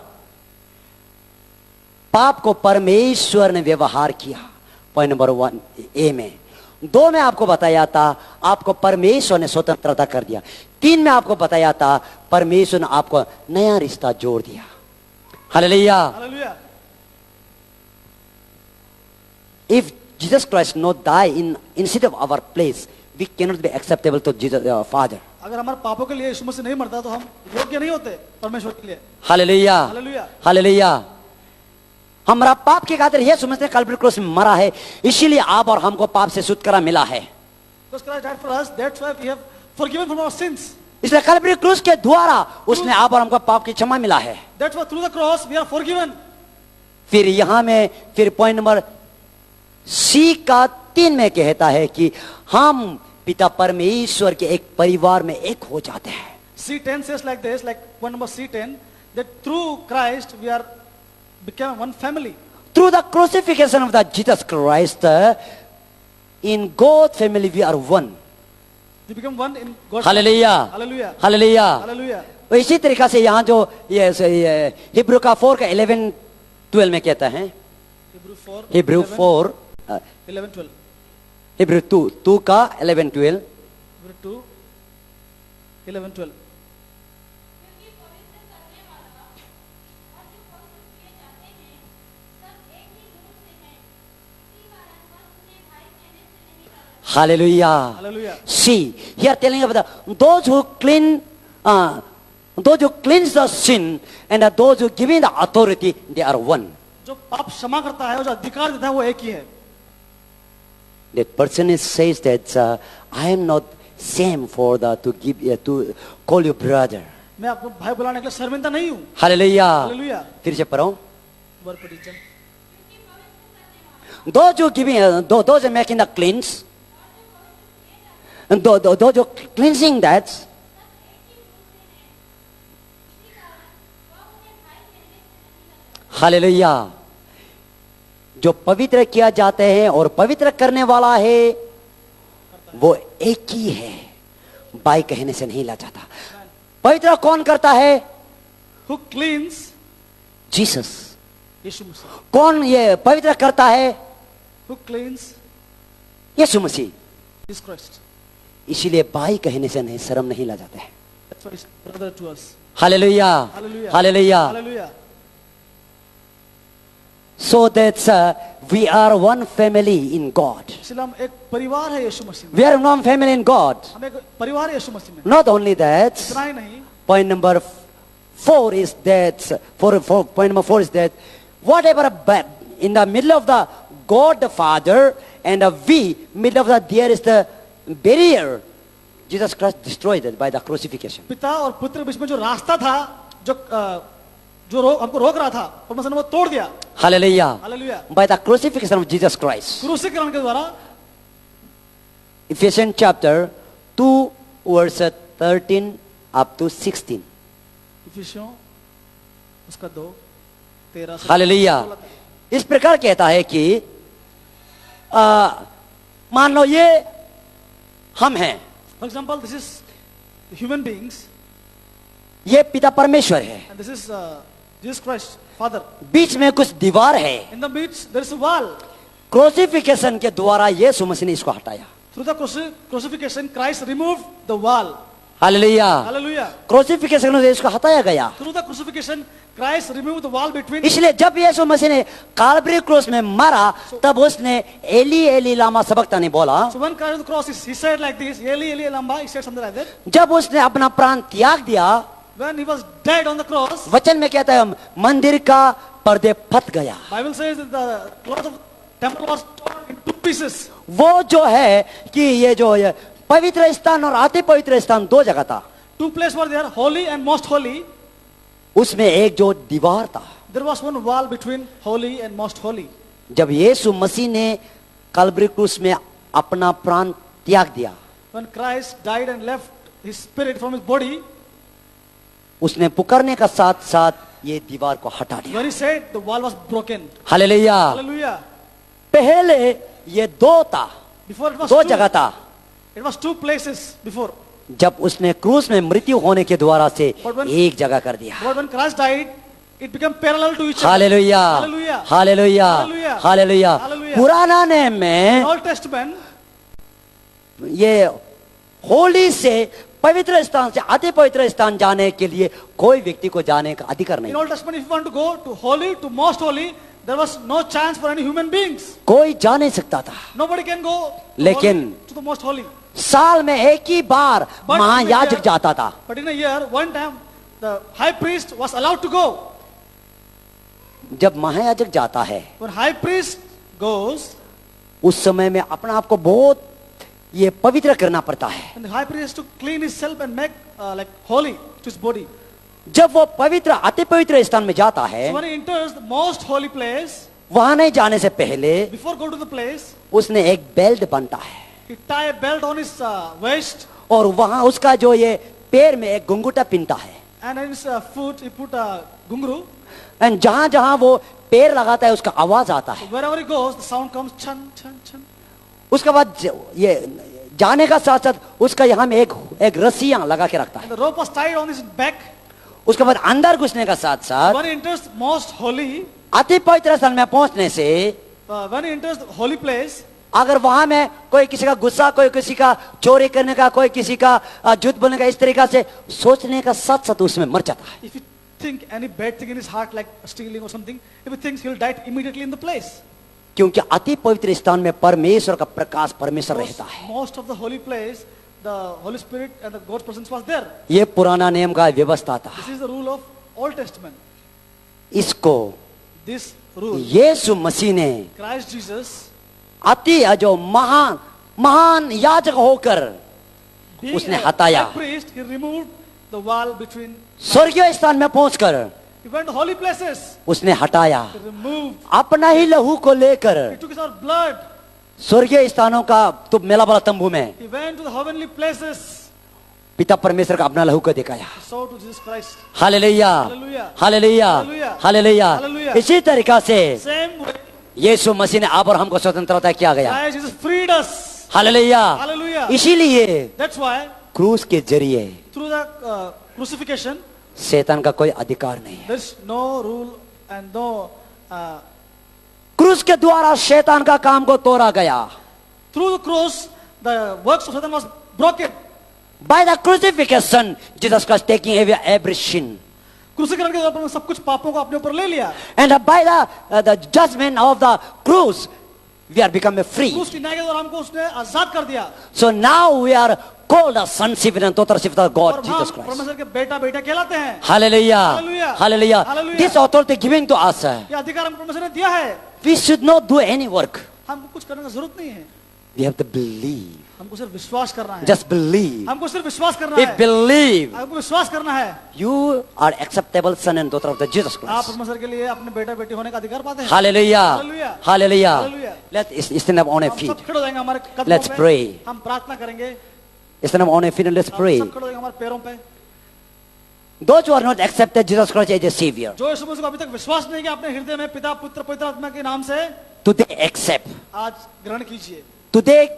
पाप को परमेश्वर ने व्यवहार किया. पॉइंट नंबर 1 ए में. 2 में आपको बताया था आपको परमेश्वर ने स्वतंत्रता कर दिया. 3 में आपको बताया था परमेश्वर ने आपको नया रिश्ता जोड़ दिया. Hallelujah. Hallelujah. If Jesus Christ not die instead of our place, we cannot be acceptable to Jesus Father. अगर हमारे पापों के लिए यीशु मसीह नहीं मरता तो हम योग्य नहीं होते परमेश्वर के लिए. हालेलुया. हालेलुया. हालेलुया. हमारा पाप के खातिर यीशु मसीह कल्वरी क्रूस में मरा है, इसीलिए आप और हमको पाप से छुटकारा मिला है. Because Christ died for us, that's why we have forgiven from our sins. इसलिए कल्वरी क्रूस के द्वारा उसने आप और हमको पाप की क्षमा मिला है. That's why through the cross we are forgiven. फिर यहाँ में फिर पॉइंट नंबर सी का 3 में कहता है कि हम पिता परमेश्वर के एक परिवार में एक हो जाते हैं. C10 says like this, like point number C10, that through Christ we are become one family. Through the crucifixion of the Jesus Christ, in God's family we are one. We become one in God's hallelujah. Hallelujah. Hallelujah. Hallelujah. इसी तरीका से यहाँ जो ये Hebrew का 4 का 11-12 में कहता है. हिब्रू 4 11-12. हिब्रू 2 का 11-12. Hebrew 2 11-12. Hallelujah. Hallelujah. See, here telling about those who cleanse the sin and those who giving the authority, they are one. जो पाप क्षमा करता है और जो अधिकार देता है वो एक ही है. That person says that I am not same for to call you brother. मैं आपको भाई बुलाने के लिए शर्मिंदा नहीं हूँ. Hallelujah. Hallelujah. फिर से पढ़ो. Word prediction. Those who giving, those who making the cleanse, and those who cleansing that, hallelujah. जो पवित्र किया जाते हैं और पवित्र करने वाला है वो एक ही है, बाई कहने से नहीं ला जाता. पवित्र कौन करता है? Who cleans? जीसस. यीशु मसीह. कौन ये पवित्र करता है? Who cleans? यीशु मसीह. Jesus Christ. इसीलिए बाई कहने से नहीं, शर्म नहीं ला जाते हैं. That's why he's brother to us. Hallelujah. Hallelujah. Hallelujah. Hallelujah. So that we are one family in God. इसलिए हम एक परिवार है यीशु मसीह में, We are one family in God. हम एक परिवार है यीशु मसीह में। Not only that, इतना ही नहीं, point number 4 is that, point number 4 is that, whatever in the middle of the God the Father and we, middle of the, there is the barrier. Jesus Christ destroyed it by the crucifixion. पिता और पुत्र के बीच में जो रास्ता था, जो हमको रोक रहा था, परमेश्वर ने वो तोड़ दिया। Hallelujah. Hallelujah. By the crucifixion of Jesus Christ. क्रूसीकरण के द्वारा। Ephesians chapter 2 verse 13 up to 16. इफिसियों उसका 2:13 से हालेलुया। 16 तक। इस प्रकार कहता है कि मान लो ये हम हैं, For example, this is human beings ये पिता परमेश्वर है, and this is Jesus Christ, Father. बीच में कुछ दीवार है। In the midst, there is a wall. Crucifixion के द्वारा यीशु मसीह ने इसको हटाया। Through the crucifixion, Christ removed the wall. Hallelujah. Hallelujah. Crucifixion से इसको हटाया गया। Through the crucifixion, Christ removed the wall between. इसलिए जब यीशु मसीह ने काल्वरी क्रूस में मरा, तब उसने एली एली लामा सबक्तानी बोला। So when Christ on the cross, he said like this, Eli, Eli, lama, he said something like that. जब उसने अपना प्राण त्याग दिया, When he was dead on the cross, वचन में कहता है मंदिर का पर्दे फट गया। Bible says that the cloth of temple was torn in 2 pieces. वो जो है कि ये जो ये पवित्र स्थान और अति पवित्र स्थान 2 जगह था, 2 places were there, holy and most holy. उसमें एक जो दीवार था। There was one wall between holy and most holy. जब यीशु मसीह ने काल्वरी क्रूस में अपना प्राण त्याग दिया, When Christ died and left his spirit from his body, उसने पुकारने का साथ साथ ये दीवार को हटा दिया। when he said, the wall was broken. Hallelujah. Hallelujah. पहले ये 2 था, Before it was 2 two. जगह था। It was 2 places before. जब उसने क्रूस में मृत्यु होने के द्वारा से But when- एक जगह कर दिया। But when Christ died, it became parallel to each other. Hallelujah. Hallelujah. Hallelujah. Hallelujah. Hallelujah. Hallelujah. पुराना नेम In में Old Testament, ये होली से पवित्र स्थान से अति पवित्र स्थान जाने के लिए कोई व्यक्ति को जाने का अधिकार in नहीं। Old Testament, if you want to go to holy, to most holy, there was no chance for any human beings. कोई जा नहीं सकता था। Nobody can go to, लेकिन- holy, to the most holy. साल में एक ही बार But in a महायाजक year- जाता था। But in a year, one time, the high priest was allowed to go. जब महायाजक जाता है, When high priest goes, उस समय में अपना आप को बहुत ये पवित्र करना पड़ता है। and the high priest has to clean himself and make like holy to his body. जब वो पवित्र अति पवित्र स्थान में जाता है, So when he enters the most holy place, वहां नहीं जाने से पहले before go to the place, उसने एक बेल्ट बनता है he tie a belt on his waist, और वहां उसका जो ये पैर में एक घुंघूटा पिनता है। and in his foot he put a gungru. And जहां जहां वो पैर लगाता है उसका आवाज आता So है। wherever he goes, the sound comes chan chan chan. उसके बाद ये जाने का साथ साथ उसका यहाँ में एक रस्सियां लगा के रखता है। And the rope was tied on his back. उसके बाद अंदर घुसने का साथ साथ When he enters most holy, अति पवित्र स्थान में पहुंचने से when he enters the holy place, अगर वहां में कोई किसी का गुस्सा, कोई किसी का चोरी करने का, कोई किसी का झूठ बोलने का, इस तरीका से सोचने का साथ साथ उसमें मर जाता है। if you think any bad thing in his heart like stealing or something, if he thinks he'll die immediately in the place. क्योंकि अति पवित्र स्थान में परमेश्वर का प्रकाश परमेश्वर रहता है। Most of the holy place, the Holy Spirit and the God's presence was there. ये पुराना नियम का व्यवस्था था। This is the rule of Old Testament. इसको This rule, यीशु मसीह ने Christ Jesus, अति जो महान याजक होकर being उसने a हटाया। high priest, he removed the wall between. स्वर्गीय स्थान में पहुंचकर He went to holy places. उसने हटाया, He removed. अपना ही लहू को लेकर He took his own blood. स्वर्गीय स्थानों का तो मेला वाला तंबू में He went to the heavenly places. पिता परमेश्वर का अपना लहू को दिखाया। So to Jesus Christ. Hallelujah, Hallelujah. Hallelujah, Hallelujah. Hallelujah. Hallelujah. इसी तरीका से Same way, यीशु मसीह ने आप और हमको स्वतंत्रता किया गया। Christ Jesus freed us. Hallelujah. Hallelujah. इसीलिए That's why क्रूस के जरिए through the crucifixion, शैतान का कोई अधिकार नहीं है। there's no rule and no. क्रूस के द्वारा शैतान का काम को तोड़ा गया। Through the cross, the works of Satan was broken. By the crucifixion, Jesus Christ taking away every sin. क्रूसीकरण के द्वारा प्रभु ने सब कुछ पापों को अपने ऊपर ले लिया। And by the judgment of the cross, we are become free. क्रूस की न्याय के द्वारा हमको उसने आजाद कर दिया। So now we are called as sonship and daughtership of और God, हम Jesus Christ. परमेश्वर के बेटा बेटा कहलाते हैं। Hallelujah. Hallelujah. Hallelujah. Hallelujah. This authority given to us. ये अधिकार हम परमेश्वर ने दिया है। We should not do any work. हमको कुछ करने की जरूरत नहीं है, We have to believe. हमको सिर्फ विश्वास करना है। Just believe. हमको सिर्फ विश्वास करना If है, believe, हमको विश्वास करना है। you are acceptable son and daughter of the Jesus आप Christ. परमेश्वर के लिए अपने बेटा बेटी होने का अधिकार पाते हैं। Hallelujah. Hallelujah. Hallelujah. Hallelujah. Let's stand up on our हम feet. सब खड़े हो जाएंगे हमारे कदमों Let's पे। pray. हम प्रार्थना करेंगे। Stand up on our feet and let's हम pray. सब खड़े हो जाएंगे हमारे पैरों पे। Those who are not accepted Jesus Christ as a Savior, जो यीशु मसीह को अभी तक विश्वास नहीं किया अपने हृदय में पिता पुत्र पवित्र आत्मा के नाम से, today accept. आज ग्रहण कीजिए। Today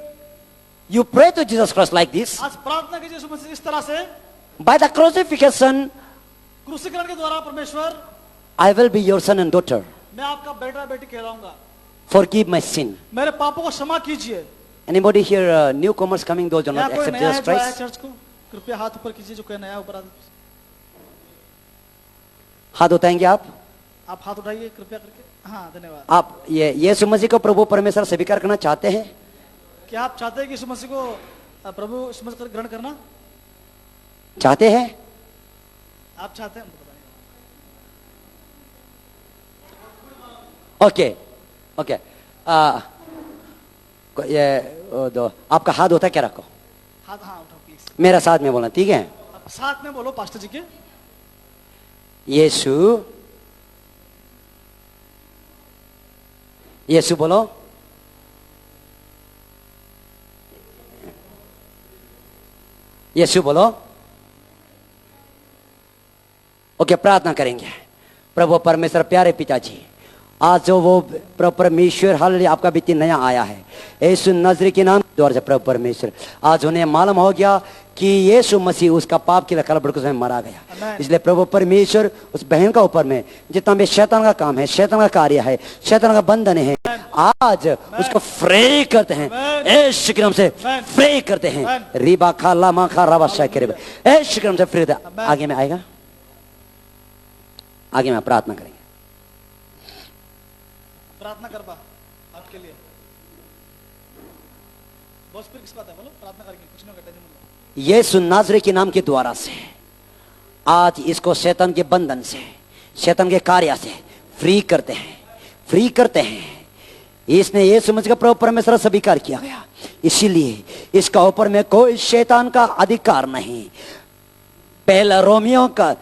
you pray to Jesus Christ like this. आज प्रार्थना कीजिए यीशु मसीह इस तरह से, By the crucifixion, क्रूसीकरण के द्वारा परमेश्वर, I will be your son and daughter. मैं आपका बेटा बेटी कहलाऊंगा। Forgive my sin. मेरे पापों को क्षमा कीजिए। Anybody here, newcomers coming, those who do या not कोई accept नया है Jesus जो आया Christ? चर्च को, कृपया हाथ ऊपर कीजिए। जो कोई नया ऊपर हाथ उठाएंगे आप? आप हाथ उठाइए कृपया करके। हाँ, धन्यवाद। आप ये यीशु मसीह को प्रभु परमेश्वर स्वीकार करना चाहते हैं? क्या आप चाहते हैं कि यीशु मसीह को प्रभु यीशु मसीह को ग्रहण करना चाहते हैं? आप चाहते हैं? हमको पता नहीं। Okay okay. ये दो आपका हाथ होता है क्या? रखो हाथ, हाँ उठाओ प्लीज। मेरा साथ में बोलना, ठीक है? आप साथ में बोलो पास्टर जी के। यीशु, यीशु बोलो। यीशु बोलो। ओके, प्रार्थना करेंगे। प्रभु परमेश्वर, प्यारे पिताजी, आज जो वो प्रभु परमेश्वर हालेलुया आपका बेटी नया आया है यीशु नजरी के नाम के द्वारा से, प्रभु परमेश्वर आज उन्हें मालूम हो गया कि यीशु मसीह उसका पाप के लिए कलवरी क्रूस में मारा गया। इसलिए प्रभु परमेश्वर उस बहन का ऊपर में जितना भी शैतान का काम है, शैतान का कार्य है, शैतान का बंधन है, आज उसको फ्री करते हैं यीशु के नाम से। फ्री करते हैं। रिबा खा लामा खा रवा शाकिर यीशु के नाम से फ्री। आगे में आएगा, आगे में प्रार्थना करेंगे। प्रार्थना करबा आपके लिए। बॉस फिर किस बात है, बोलो प्रार्थना करके कुछ नहीं करते। यीशु नाज़री के नाम के द्वारा से आज इसको शैतान के बंधन से, शैतान के कार्य से फ्री करते हैं, फ्री करते हैं। इसने यीशु मसीह का प्रभु परमेश्वर स्वीकार किया गया, इसीलिए इसका ऊपर में कोई शैतान का अधिकार नहीं। पहला रोमियो का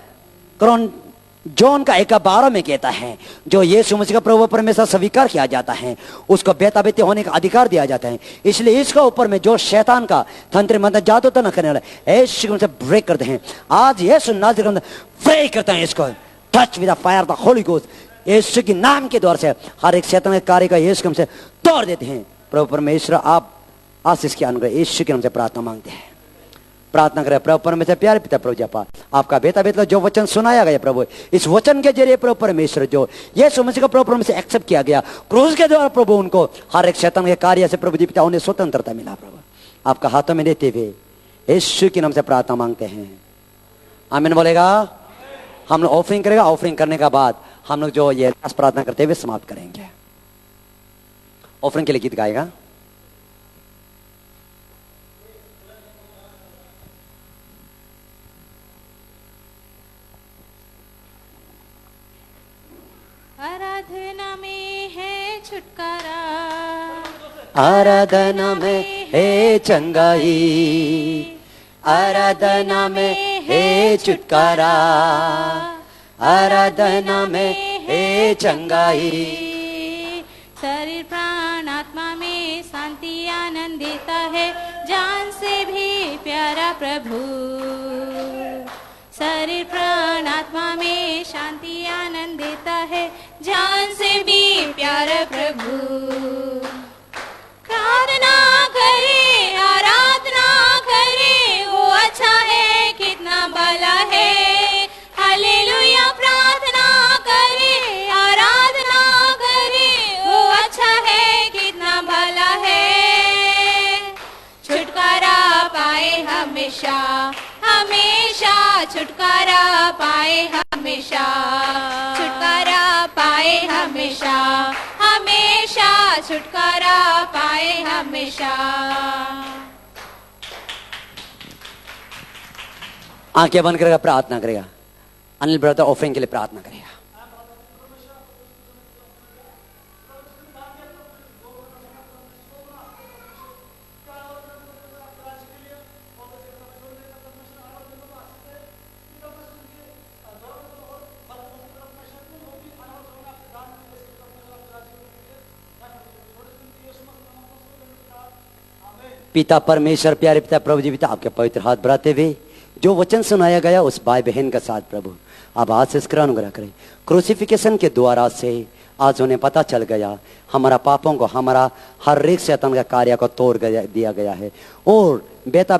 जॉन का 1:12 में कहता है, जो यीशु मसीह का प्रभु परमेश्वर स्वीकार किया जाता है उसको बेटा बेटी होने का अधिकार दिया जाता है। इसलिए इसका ऊपर में जो शैतान का तंत्र मंत्र जादू तो न करने वाला यीशु से ब्रेक करते हैं। आज यीशु नाज़री फ्री करते हैं इसको। Touch with the fire the holy ghost. यीशु के नाम के द्वारा से हर एक शैतान के कार्य का यीशु के नाम से तोड़ देते हैं। प्रभु परमेश्वर आप आशीष के अनुग्रह यीशु के नाम से प्रार्थना मांगते हैं। प्रार्थना करें। प्रभु परमेश्वर, प्यारे पिता प्रभु जपा आपका बेटा बेटा जो वचन सुनाया गया प्रभु, इस वचन के जरिए प्रभु परमेश्वर जो यीशु मसीह का प्रभु परमेश्वर एक्सेप्ट किया गया क्रूस के द्वारा, प्रभु उनको हर एक शैतान के कार्य से प्रभु जी पिता उन्हें स्वतंत्रता मिला। प्रभु आपका हाथों में देते हुए यीशु के नाम से प्रार्थना मांगते हैं। आमीन बोलेगा। हम लोग ऑफरिंग करेगा। ऑफरिंग करने के बाद हम लोग जो ये प्रार्थना करते हुए समाप्त करेंगे। ऑफरिंग के लिए गीत गाएगा। आराधना में है छुटकारा, आराधना में है चंगाई, आराधना में है छुटकारा, आराधना में है चंगाई। शरीर प्राण आत्मा में शांति आनंद देता है, जान से भी प्यारा प्रभु। शरीर प्राण आत्मा में शांति आनंद देता है, जान से भी प्यारा प्रभु। प्रार्थना करे, आराधना करे, वो अच्छा है कितना भला है। हालेलुया। प्रार्थना करे, आराधना करे, वो अच्छा है कितना भला है। छुटकारा पाए हमेशा, हमेशा छुटकारा पाए हमेशा। हमेशा छुटकारा पाए हमेशा हमेशा छुटकारा पाए हमेशा। आंखें बंद करेगा, प्रार्थना करेगा। अनिल ब्रदर ऑफरिंग के लिए प्रार्थना करेगा। पिता परमेश्वर, प्यारे पिता प्रभु जी, पिता आपके पवित्र हाथ बढ़ाते हुए जो वचन सुनाया गया उस भाई बहन का साथ प्रभु आप आशीष कर अनुग्रह करें। क्रूसिफिकेशन के द्वारा से आज उन्हें पता चल गया हमारा पापों को, हमारा हर एक शैतान का कार्य को तोड़ दिया गया है और बेटा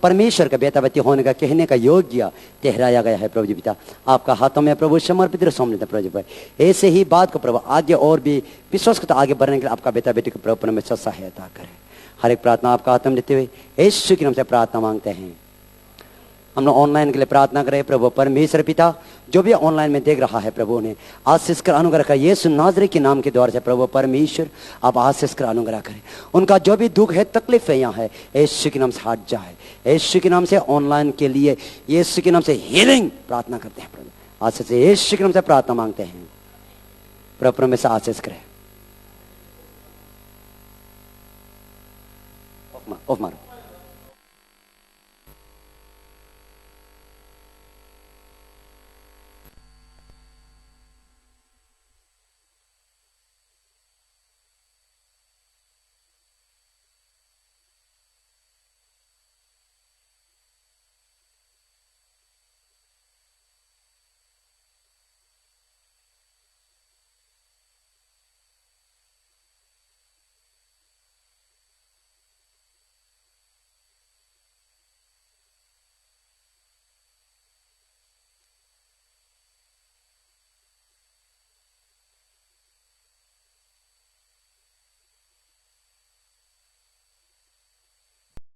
परमेश्वर का बेटा बेटी होने का कहने का योग्य ठहराया गया है। प्रभु जी पिता आपका हाथों में प्रभु समर्पित सौंप देते प्रभु जी। ऐसे ही बात को प्रभु आगे और भी विश्वास को आगे बढ़ने के लिए आपका बेटा बेटी को प्रभु परमेश्वर सहायता करें। हर एक प्रार्थना आपका हाथ में लेते हुए यीशु के नाम से प्रार्थना मांगते हैं। हम लोग ऑनलाइन के लिए प्रार्थना करें। प्रभु परमेश्वर पिता जो भी ऑनलाइन में देख रहा है प्रभु ने आशीष कर अनुग्रह कर यीशु नाज़री के नाम के द्वारा से प्रभु परमेश्वर आप आशीष कर अनुग्रह करें। उनका जो भी दुख है तकलीफ है यहाँ है यीशु के नाम से हट जाए। यीशु के नाम से ऑनलाइन के लिए यीशु के नाम से हीलिंग प्रार्थना करते हैं प्रभु आशीष से यीशु के नाम से प्रार्थना मांगते हैं। प्रभु परमेश्वर आशीष करें। ऑफ मारो।